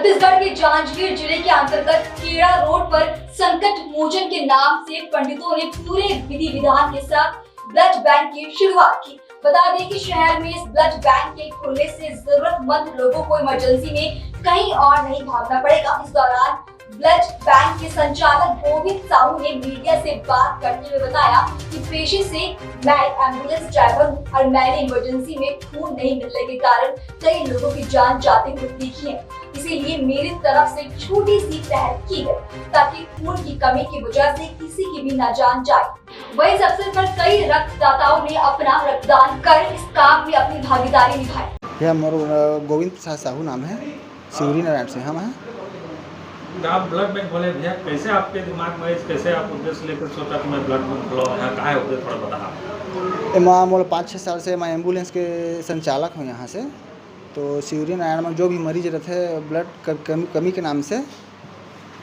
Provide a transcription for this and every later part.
छत्तीसगढ़ के जांजगीर जिले के अंतर्गत खेड़ा रोड पर संकट मोचन के नाम से पंडितों ने पूरे विधि विधान के साथ ब्लड बैंक की शुरुआत की। बता दें कि शहर में इस ब्लड बैंक के खुलने से जरूरतमंद लोगों को इमरजेंसी में कहीं और नहीं भागना पड़ेगा। इस दौरान ब्लड बैंक के संचालक गोविंद साहू ने मीडिया से बात करते हुए बताया कि पेशे से मैं एम्बुलेंस ड्राइवर हूँ और मैंने इमरजेंसी में खून नहीं मिलने के कारण कई लोगों की जान जाते हुए देखी है। इसीलिए मेरी तरफ से छोटी सी पहल की गई ताकि खून की कमी की वजह से किसी की भी न जान जाए। वहीं इस अवसर पर कई रक्तदाताओं ने अपना रक्तदान कर इस काम में अपनी भागीदारी निभाई। यह मोर गोविंद प्रसाद साहू नाम है, शिवरी नारायण से हम हैं। आप ब्लड बैंक खोले भैया, कैसे आपके दिमाग में कैसे आप उद्देश्य लेकर सोचा कि मैं ब्लड बैंक खोलूँ, क्या है उद्देश्य थोड़ा बता। मैं मोल 5-6 साल से मैं एम्बुलेंस के संचालक हूँ यहाँ से। तो शिवरी नारायण में जो भी मरीज रहते हैं ब्लड कमी के नाम से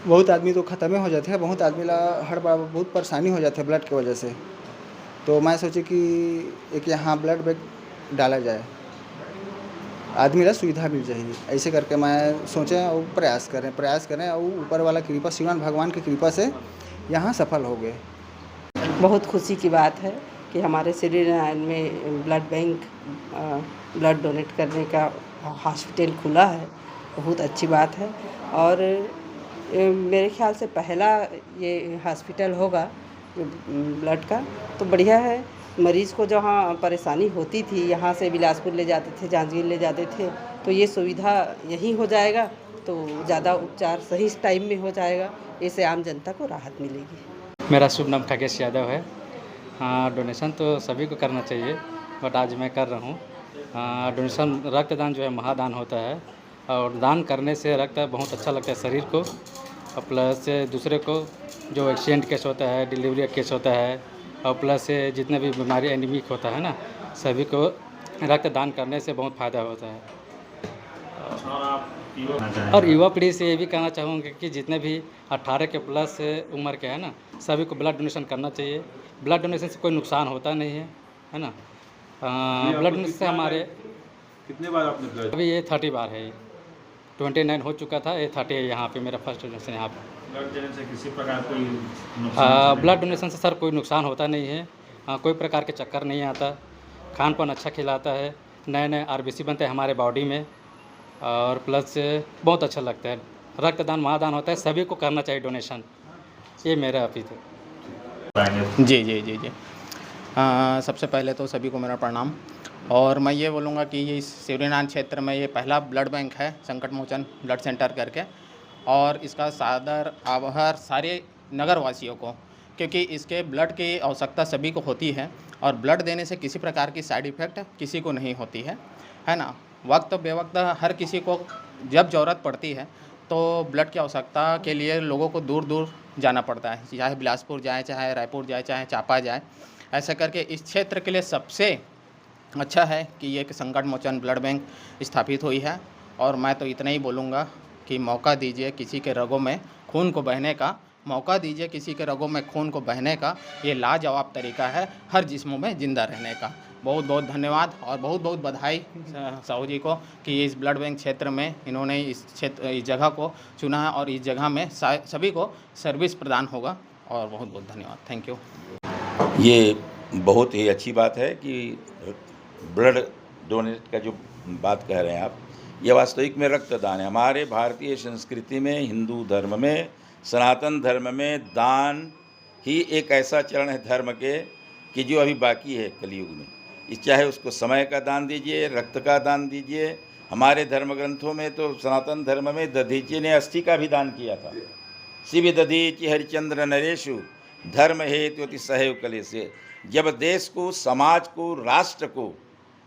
बहुत आदमी तो ख़त्म हो जाते हैं, बहुत आदमी ला हर बार बहुत परेशानी हो जाती है ब्लड की वजह से। तो मैं सोचे कि एक यहाँ ब्लड बैंक डाला जाए, आदमी ला सुविधा मिल जाएगी। ऐसे करके मैं सोचे और प्रयास करें और ऊपर वाला कृपा शिवान भगवान की कृपा से यहाँ सफल हो गए। बहुत खुशी की बात है कि हमारे श्री नारायण में ब्लड बैंक ब्लड डोनेट करने का हॉस्पिटल खुला है, बहुत अच्छी बात है। और मेरे ख्याल से पहला ये हॉस्पिटल होगा ब्लड का, तो बढ़िया है। मरीज़ को जहाँ परेशानी होती थी यहाँ से बिलासपुर ले जाते थे, जांजगीर ले जाते थे, तो ये सुविधा यहीं हो जाएगा तो ज़्यादा उपचार सही टाइम में हो जाएगा। इससे आम जनता को राहत मिलेगी। मेरा शुभ नाम खगेश यादव है। डोनेशन तो सभी को करना चाहिए, बट आज मैं कर रहा हूँ। डोनेशन रक्तदान जो है महादान होता है और दान करने से रक्त बहुत अच्छा लगता है शरीर को, और प्लस दूसरे को जो एक्सीडेंट केस होता है, डिलीवरी केस होता है, और प्लस जितने भी बीमारी एनीमिक होता है ना, सभी को रक्तदान करने से बहुत फ़ायदा होता है। और युवा पीढ़ी से ये भी कहना चाहूँगा कि जितने भी 18 के प्लस उम्र के हैं ना, सभी को ब्लड डोनेशन करना चाहिए। ब्लड डोनेशन से कोई नुकसान होता नहीं है ना। ब्लड डोनेशन से हमारे कितने बार आपने ब्लड? अभी ये 30 बार है, 29 हो चुका था, ये 30 है यहाँ पे मेरा फर्स्ट डोनेशन यहाँ पे। ब्लड देने से किसी प्रकार कोई ब्लड डोनेशन से सर कोई नुकसान होता नहीं है, कोई प्रकार के चक्कर नहीं आता, खान पान अच्छा खिलाता है, नए आरबीसी बनते हैं हमारे बॉडी में, और प्लस बहुत अच्छा लगता है। रक्तदान महादान होता है, सभी को करना चाहिए डोनेशन, ये मेरा अपील है। जी। सबसे पहले तो सभी को मेरा प्रणाम। और मैं ये बोलूँगा कि ये शिवरी नारायण क्षेत्र में ये पहला ब्लड बैंक है, संकट मोचन ब्लड सेंटर करके, और इसका सादर आभार सारे नगर वासियों को, क्योंकि इसके ब्लड की आवश्यकता सभी को होती है और ब्लड देने से किसी प्रकार की साइड इफ़ेक्ट किसी को नहीं होती है ना। वक्त बेवक्त हर किसी को जब ज़रूरत पड़ती है तो ब्लड की आवश्यकता के लिए लोगों को दूर दूर जाना पड़ता है, चाहे बिलासपुर जाए, चाहे रायपुर जाए, चाहे चापा जाए। ऐसा करके इस क्षेत्र के लिए सबसे अच्छा है कि ये संकट मोचन ब्लड बैंक स्थापित हुई है। और मैं तो इतना ही बोलूँगा कि मौका दीजिए किसी के रगों में खून को बहने का, मौका दीजिए किसी के रगों में खून को बहने का। ये लाजवाब तरीका है हर जिस्मों में ज़िंदा रहने का। बहुत बहुत धन्यवाद और बहुत बहुत बधाई साहू जी को कि इस ब्लड बैंक क्षेत्र में इन्होंने इस जगह को चुना है और इस जगह में सभी को सर्विस प्रदान होगा। और बहुत बहुत धन्यवाद, थैंक यू। ये बहुत ही अच्छी बात है कि ब्लड डोनेट का जो बात कह रहे हैं आप, ये वास्तविक में रक्तदान है। हमारे भारतीय संस्कृति में, हिंदू धर्म में, सनातन धर्म में दान ही एक ऐसा चरण है धर्म के कि जो अभी बाकी है कलयुग में। चाहे उसको समय का दान दीजिए, रक्त का दान दीजिए। हमारे धर्म ग्रंथों में तो सनातन धर्म में दधीची ने अस्थि का भी दान किया था। शिव दधीचि हरिचंद्र नरेशु धर्म हेतु अति सहैव कलेशे। जब देश को, समाज को, राष्ट्र को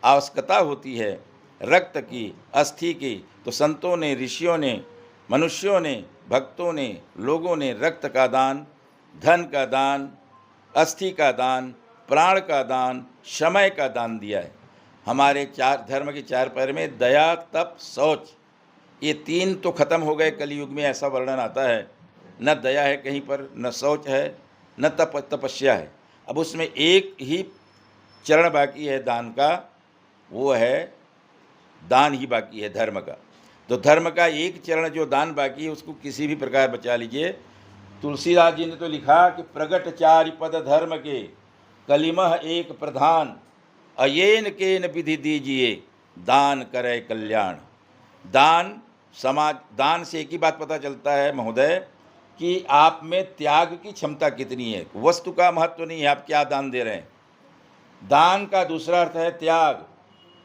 आवश्यकता होती है रक्त की, अस्थि की, तो संतों ने, ऋषियों ने, मनुष्यों ने, भक्तों ने, लोगों ने रक्त का दान, धन का दान, अस्थि का दान, प्राण का दान, समय का दान दिया है। हमारे धर्म के 4 पैर में दया, तप, शौच, ये 3 तो खत्म हो गए कलयुग में, ऐसा वर्णन आता है। न दया है कहीं पर, न शौच है, न तपस्या है। अब उसमें एक ही चरण बाकी है दान का, वो है दान ही बाकी है धर्म का। तो धर्म का एक चरण जो दान बाकी है उसको किसी भी प्रकार बचा लीजिए। तुलसीदास जी ने तो लिखा कि प्रगट चारि पद धर्म के, कलिमह एक प्रधान, अयेन केन विधि दीजिए, दान करे कल्याण। दान समाज, दान से एक ही बात पता चलता है महोदय कि आप में त्याग की क्षमता कितनी है। वस्तु का महत्व नहीं है आप क्या दान दे रहे हैं। दान का दूसरा अर्थ है त्याग,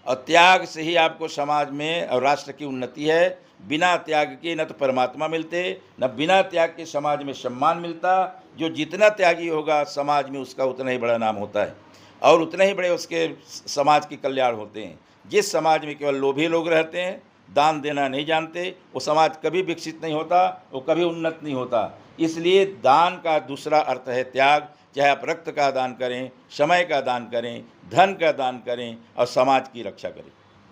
और त्याग से ही आपको समाज में और राष्ट्र की उन्नति है। बिना त्याग के न तो परमात्मा मिलते, न बिना त्याग के समाज में सम्मान मिलता। जो जितना त्यागी होगा समाज में उसका उतना ही बड़ा नाम होता है और उतने ही बड़े उसके समाज के कल्याण होते हैं। जिस समाज में केवल लोभी लोग रहते हैं, दान देना नहीं जानते, वो समाज कभी विकसित नहीं होता, वो कभी उन्नत नहीं होता। इसलिए दान का दूसरा अर्थ है त्याग। चाहे आप रक्त का दान करें, समय का दान करें, धन का दान करें और समाज की रक्षा करें।